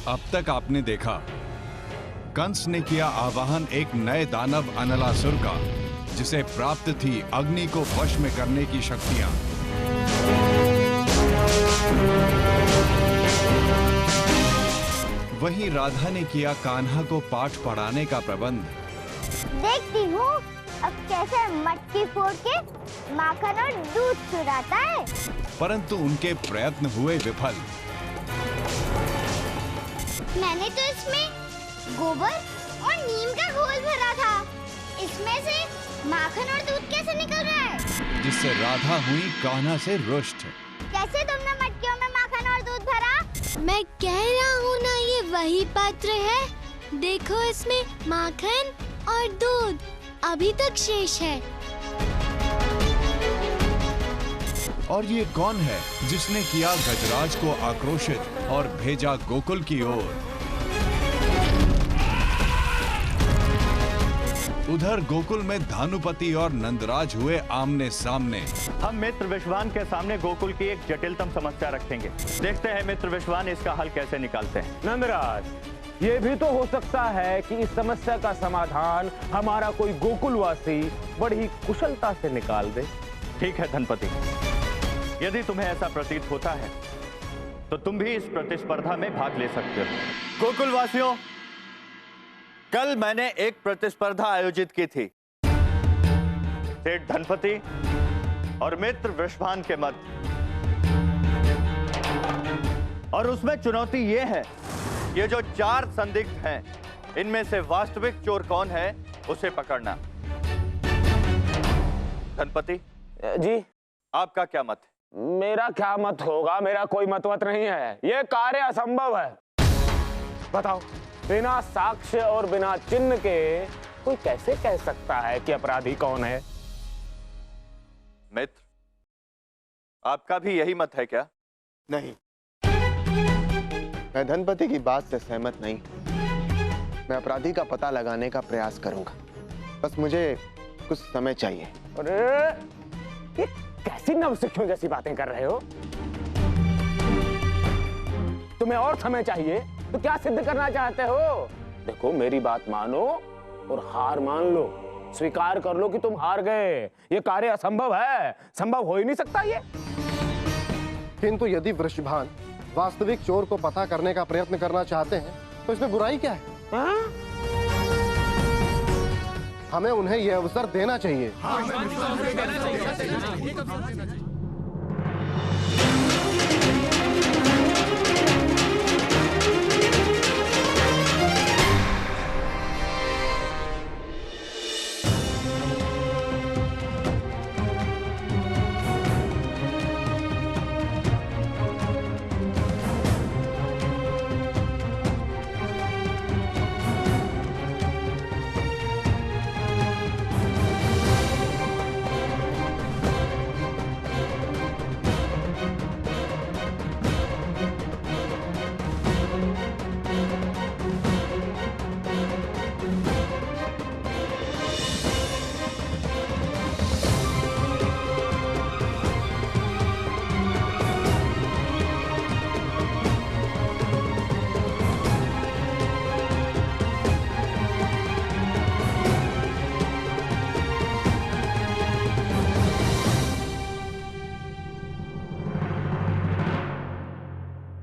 अब तक आपने देखा, कंस ने किया आवाहन एक नए दानव अनलासुर का, जिसे प्राप्त थी अग्नि को वश में करने की शक्तियां। वहीं राधा ने किया कान्हा को पाठ पढ़ाने का प्रबंध। देखती हूँ अब कैसे मटकी फोड़ के माखन और दूध चुराता है। परंतु उनके प्रयत्न हुए विफल। मैंने तो इसमें गोबर और नीम का घोल भरा था, इसमें से माखन और दूध कैसे निकल रहा है? जिससे राधा हुई कान्हा से रुष्ट। कैसे तुमने मटकियों में माखन और दूध भरा? मैं कह रहा हूँ ना, ये वही पात्र है। देखो, इसमें माखन और दूध अभी तक शेष है। और ये कौन है जिसने किया गजराज को आक्रोशित और भेजा गोकुल की ओर? उधर गोकुल में धानुपति और नंदराज हुए आमने सामने। हम मित्र विश्वान के सामने गोकुल की एक जटिलतम समस्या रखेंगे। देखते हैं मित्र विश्वान इसका हल कैसे निकालते हैं। नंदराज, ये भी तो हो सकता है कि इस समस्या का समाधान हमारा कोई गोकुलवासी बड़ी कुशलता से निकाल दे। ठीक है धनपति, यदि तुम्हें ऐसा प्रतीत होता है तो तुम भी इस प्रतिस्पर्धा में भाग ले सकते हो। गोकुलवासियों, कल मैंने एक प्रतिस्पर्धा आयोजित की थी सेठ धनपति और मित्र वृषभान के मध्य, और उसमें चुनौती यह है, ये जो 4 संदिग्ध हैं, इनमें से वास्तविक चोर कौन है उसे पकड़ना। धनपति जी, आपका क्या मत है? मेरा क्या मत होगा? मेरा कोई मतवत नहीं है। ये कार्य असंभव है। बताओ, बिना साक्ष्य और बिना चिन्ह के कोई कैसे कह सकता है कि अपराधी कौन है? मित्र, आपका भी यही मत है क्या? नहीं, मैं धनपति की बात से सहमत नहीं। मैं अपराधी का पता लगाने का प्रयास करूंगा, बस मुझे कुछ समय चाहिए। अरे, ये कैसी नवसिखियों जैसी बातें कर रहे हो? तुम्हें और समय चाहिए तो क्या सिद्ध करना चाहते हो? देखो, मेरी बात मानो और हार मान लो। स्वीकार कर लो कि तुम हार गए। ये कार्य असंभव है, संभव हो ही नहीं सकता ये। किंतु यदि वृषभान वास्तविक चोर को पता करने का प्रयत्न करना चाहते हैं तो इसमें बुराई क्या है? हमें उन्हें यह अवसर देना चाहिए।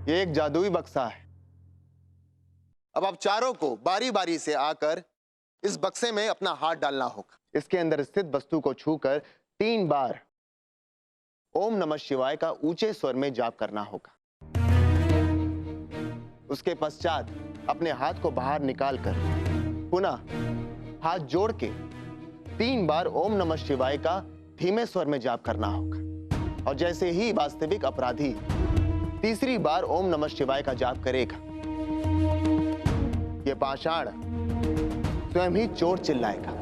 ये एक जादुई बक्सा है। अब आप चारों को बारी बारी से आकर इस बक्से में अपना हाथ डालना होगा। इसके अंदर स्थित वस्तु को छूकर 3 बार ओम नमः शिवाय का ऊंचे स्वर में जाप करना होगा। उसके पश्चात अपने हाथ को बाहर निकालकर पुनः हाथ जोड़ के 3 बार ओम नमः शिवाय का धीमे स्वर में जाप करना होगा। और जैसे ही वास्तविक अपराधी तीसरी बार ओम नमः शिवाय का जाप करेगा, ये पाषाण स्वयं ही चोर चिल्लाएगा।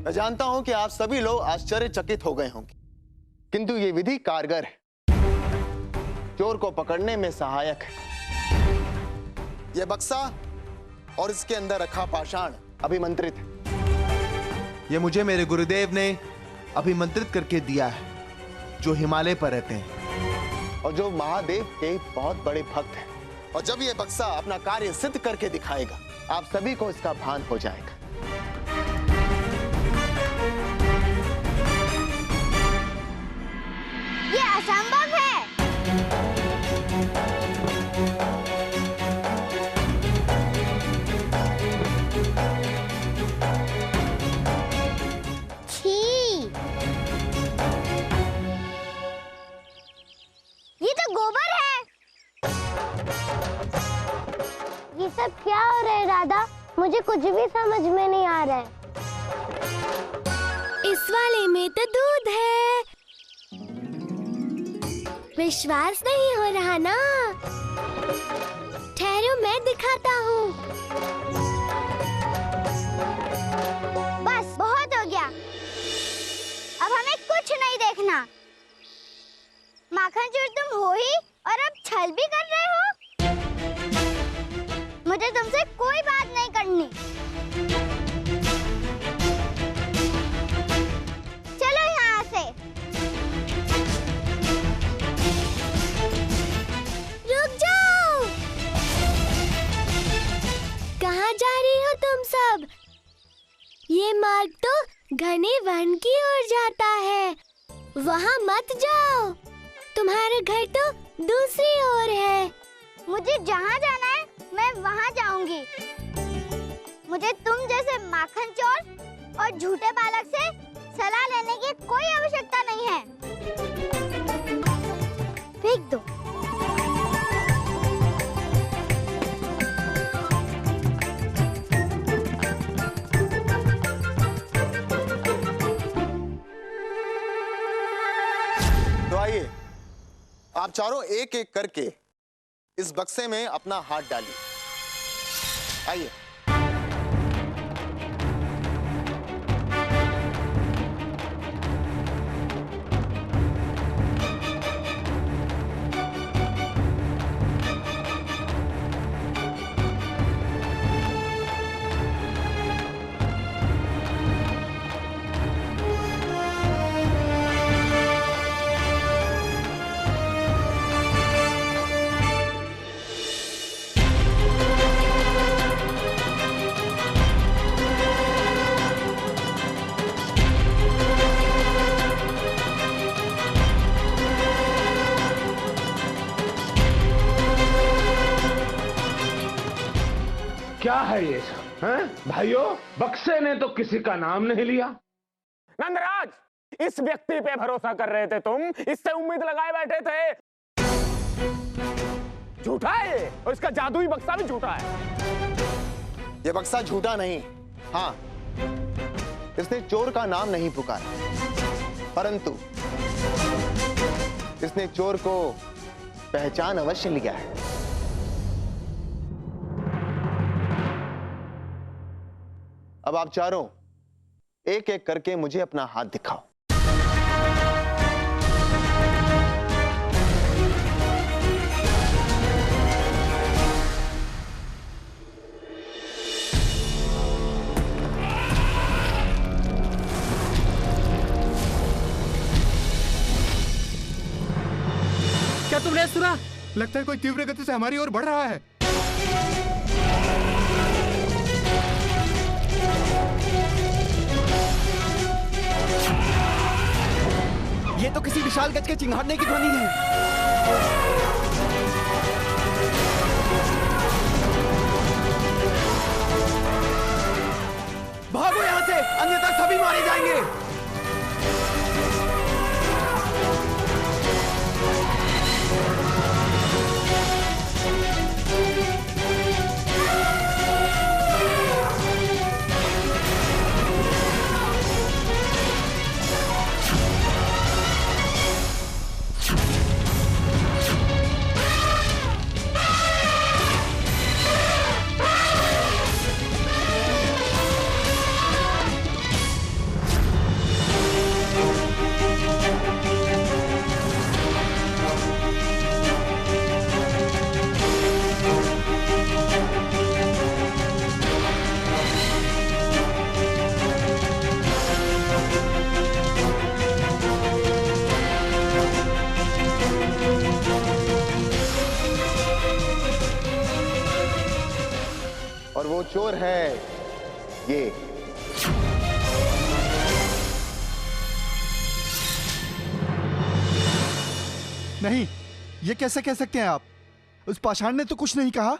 मैं जानता हूं कि आप सभी लोग आश्चर्यचकित हो गए होंगे, किंतु ये विधि कारगर है, चोर को पकड़ने में सहायक है। यह बक्सा और इसके अंदर रखा पाषाण अभिमंत्रित है। यह मुझे मेरे गुरुदेव ने अभिमंत्रित करके दिया है। जो हिमालय पर रहते हैं और जो महादेव के बहुत बड़े भक्त हैं। और जब ये बक्सा अपना कार्य सिद्ध करके दिखाएगा, आप सभी को इसका भान हो जाएगा। ये असंभव है। छी, ये तो गोबर है। ये सब क्या हो रहा है राधा? मुझे कुछ भी समझ में नहीं आ रहा है। इस वाले में तो दूध है। विश्वास नहीं हो रहा ना? ठहरो, मैं दिखाता हूँ। बस बहुत हो गया, अब हमें कुछ नहीं देखना। माखन चोर तुम हो ही, और अब छल भी कर रहे हो। मुझे तुमसे कोई बात नहीं करनी। चलो यहाँ से। रुक जाओ। कहाँ जा रही हो तुम सब? ये मार्ग तो घने वन की ओर जाता है। वहाँ मत जाओ, तुम्हारा घर तो दूसरी ओर है। मुझे जहाँ जाना है मैं वहाँ जाऊंगी। मुझे तुम जैसे माखन चोर और झूठे बालक से सलाह लेने की कोई आवश्यकता नहीं है। फेंक दो। तो आइए, आप चारों एक एक करके इस बक्से में अपना हाथ डालिए। आइए। क्या है ये सब? हैं? भाइयों, बक्से ने तो किसी का नाम नहीं लिया। नंदराज, इस व्यक्ति पे भरोसा कर रहे थे तुम, इससे उम्मीद लगाए बैठे थे। झूठा है ये, और इसका जादुई बक्सा भी झूठा है। ये बक्सा झूठा नहीं, हाँ, इसने चोर का नाम नहीं पुकारा, परंतु इसने चोर को पहचान अवश्य लिया है। अब आप चारों एक एक करके मुझे अपना हाथ दिखाओ। क्या तुमने सुना? लगता है कोई तीव्र गति से हमारी ओर बढ़ रहा है। ये तो किसी विशाल गज के चिंगारने की ध्वनि है। भागो यहाँ से, अन्यथा सभी मारे जाएंगे। ये। नहीं, ये कैसे कह सकते हैं आप? उस पाषाण ने तो कुछ नहीं कहा।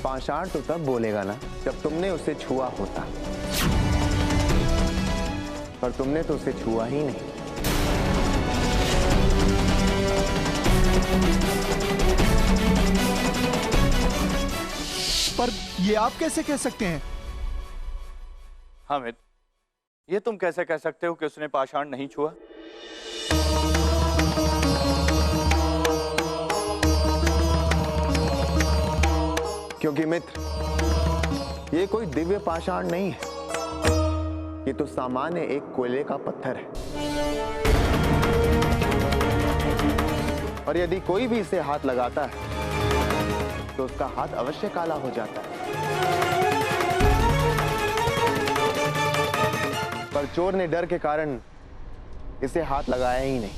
पाषाण तो तब बोलेगा ना जब तुमने उसे छुआ होता, पर तुमने तो उसे छुआ ही नहीं। पर ये आप कैसे कह सकते हैं? हामिद, ये तुम कैसे कह सकते हो कि उसने पाषाण नहीं छुआ? क्योंकि मित्र, ये कोई दिव्य पाषाण नहीं है, ये तो सामान्य एक कोयले का पत्थर है। और यदि कोई भी इसे हाथ लगाता है तो उसका हाथ अवश्य काला हो जाता है। पर चोर ने डर के कारण इसे हाथ लगाया ही नहीं,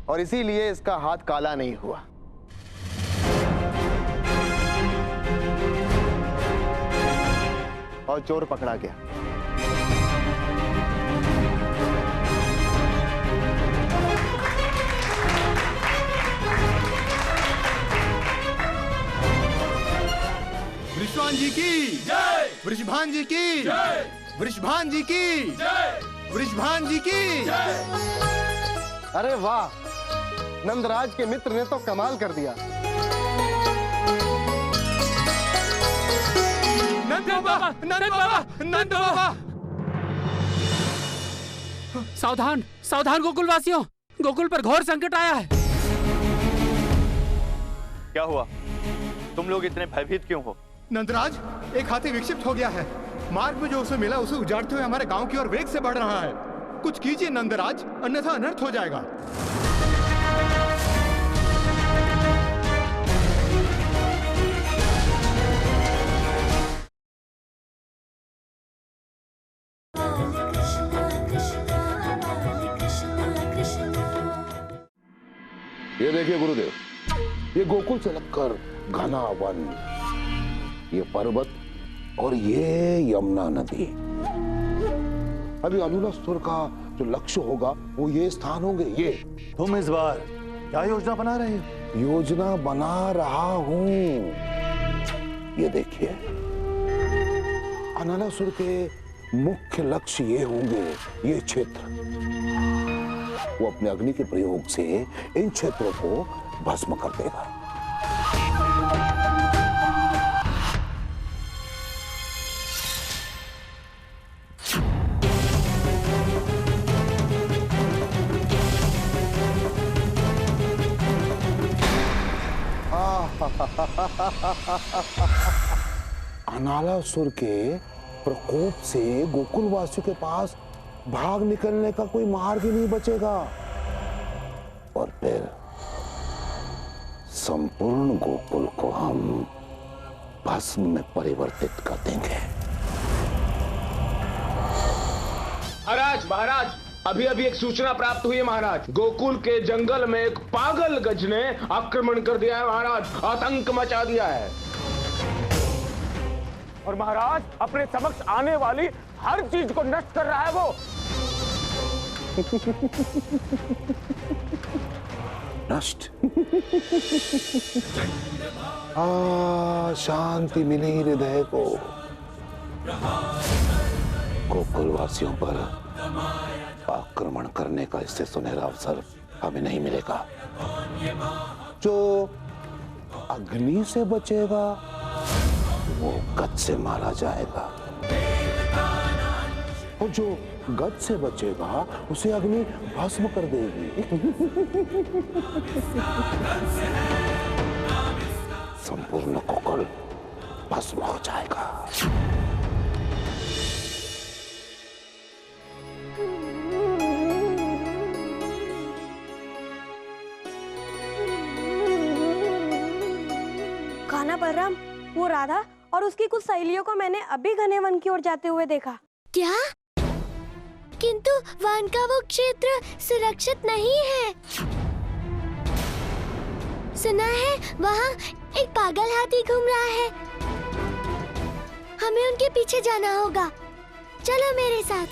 और इसीलिए इसका हाथ काला नहीं हुआ। और चोर पकड़ा गया। वृषभान जी की जय, वृषभान जी की जय, वृषभान जी की जय, वृषभान जी की जय। अरे वाह, नंदराज के मित्र ने तो कमाल कर दिया। नंद बाबा, नंद बाबा, नंद बाबा। सावधान, सावधान गोकुलवासियों, गोकुल पर घोर संकट आया है। क्या हुआ? तुम लोग इतने भयभीत क्यों हो? नंदराज, एक हाथी विक्षिप्त हो गया है। मार्ग में जो उसे मिला उसे उजाड़ते हुए हमारे गांव की ओर वेग से बढ़ रहा है। कुछ कीजिए नंदराज, अन्यथा अनर्थ हो जाएगा। ये देखिए गुरुदेव, ये गोकुल से लगकर घना वन, ये पर्वत और ये यमुना नदी। अभी अनुलासुर का जो लक्ष्य होगा वो ये स्थान होंगे। ये तुम इस बार क्या योजना बना रहे हो? योजना बना रहा हूं। ये देखिए, अनुलासुर के मुख्य लक्ष्य ये होंगे, ये क्षेत्र। वो अपने अग्नि के प्रयोग से इन क्षेत्रों को भस्म कर देगा। अनालासुर के प्रकोप से गोकुलवासियों के पास भाग निकलने का कोई मार्ग ही नहीं बचेगा, और फिर संपूर्ण गोकुल को हम भस्म में परिवर्तित कर देंगे। महाराज, महाराज, अभी अभी एक सूचना प्राप्त हुई है महाराज। गोकुल के जंगल में एक पागल गज ने आक्रमण कर दिया है महाराज, आतंक मचा दिया है। और महाराज अपने समक्ष आने वाली हर चीज को नष्ट कर रहा है वो। नष्ट। शांति मिली हृदय को। गोकुलवासियों पर आक्रमण करने का इससे सुनहरा अवसर हमें नहीं मिलेगा। जो अग्नि से बचेगा वो गज से मारा जाएगा, और जो गज से बचेगा उसे अग्नि भस्म कर देगी। संपूर्ण गोकुल भस्म हो जाएगा। खाना बलराम, वो राधा और उसकी कुछ सहेलियों को मैंने अभी घने वन की ओर जाते हुए देखा। क्या? किंतु वन का वो क्षेत्र सुरक्षित नहीं है। सुना है वहाँ एक पागल हाथी घूम रहा है। हमें उनके पीछे जाना होगा। चलो मेरे साथ।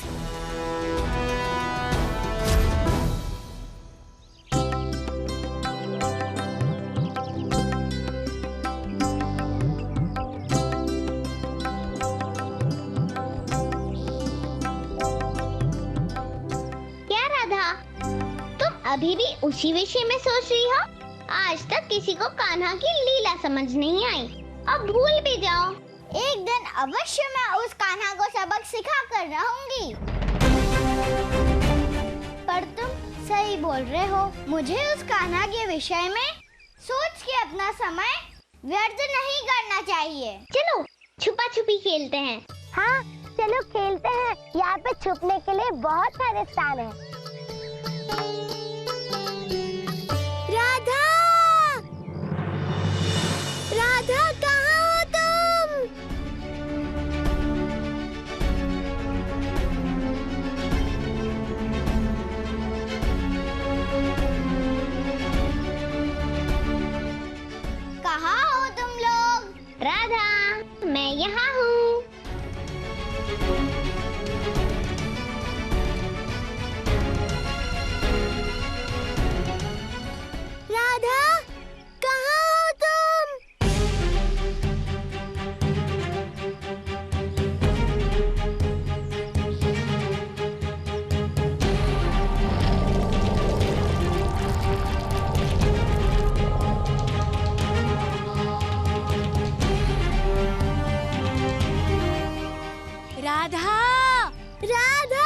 क्या राधा, तुम अभी भी उसी विषय में सोच रही हो? आज तक किसी को कान्हा की लीला समझ नहीं आई, अब भूल भी जाओ। एक दिन अवश्य मैं उस कान्हा को सबक सिखा कर रहूंगी। पर तुम सही बोल रहे हो, मुझे उस कान्हा के विषय में सोच के अपना समय व्यर्थ नहीं करना चाहिए। चलो छुपा छुपी खेलते हैं। हाँ चलो खेलते हैं, यहाँ पे छुपने के लिए बहुत सारे स्थान हैं। राधा, राधा कहाँ हो तुम? कहाँ हो तुम लोग? राधा, मैं यहाँ हूँ। राधा, कहाँ हो तुम? राधा, राधा!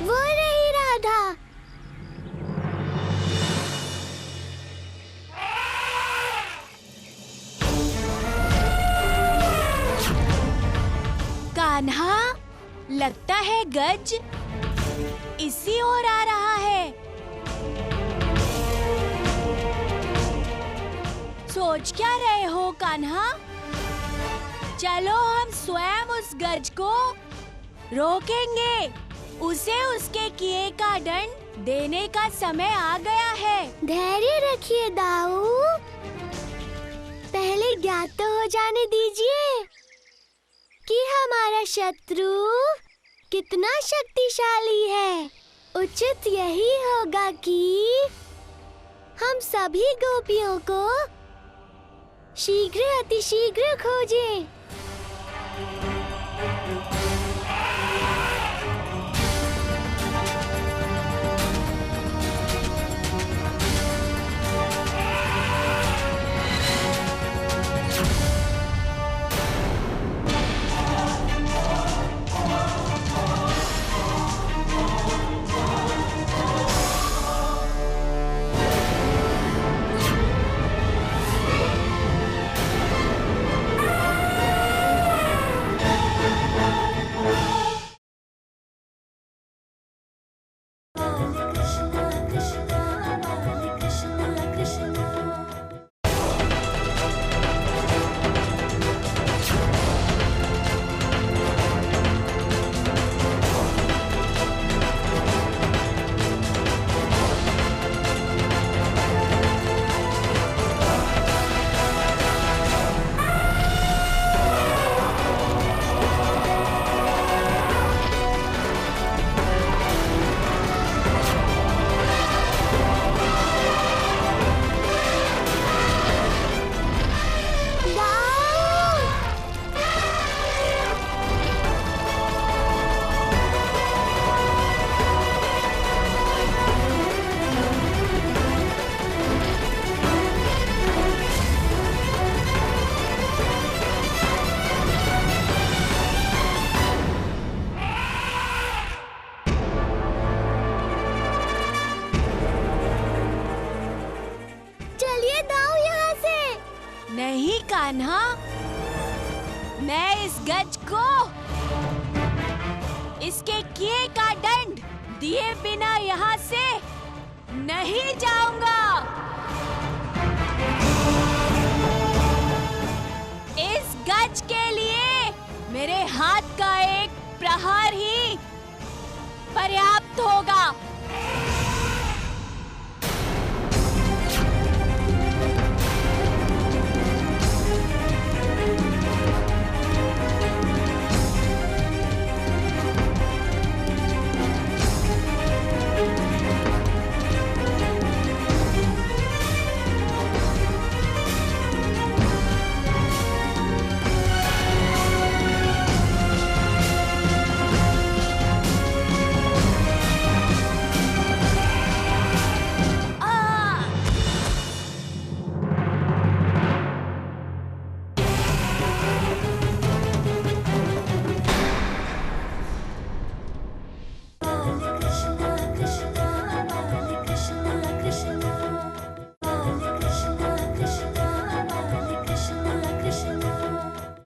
वो रही राधा। कान्हा, लगता है गज इसी ओर आ रहा है। सोच क्या रहे हो कान्हा? चलो हम स्वयं उस गज को रोकेंगे। उसे उसके किए का दंड देने का समय आ गया है। धैर्य रखिए दाऊ, पहले ज्ञात तो हो जाने दीजिए कि हमारा शत्रु कितना शक्तिशाली है। उचित यही होगा कि हम सभी गोपियों को शीघ्र अतिशीघ्र खोजें। नहीं कान्हा, मैं इस गज को इसके किए का दंड दिए बिना यहाँ से नहीं जाऊंगा। इस गज के लिए मेरे हाथ का एक प्रहार ही पर्याप्त होगा।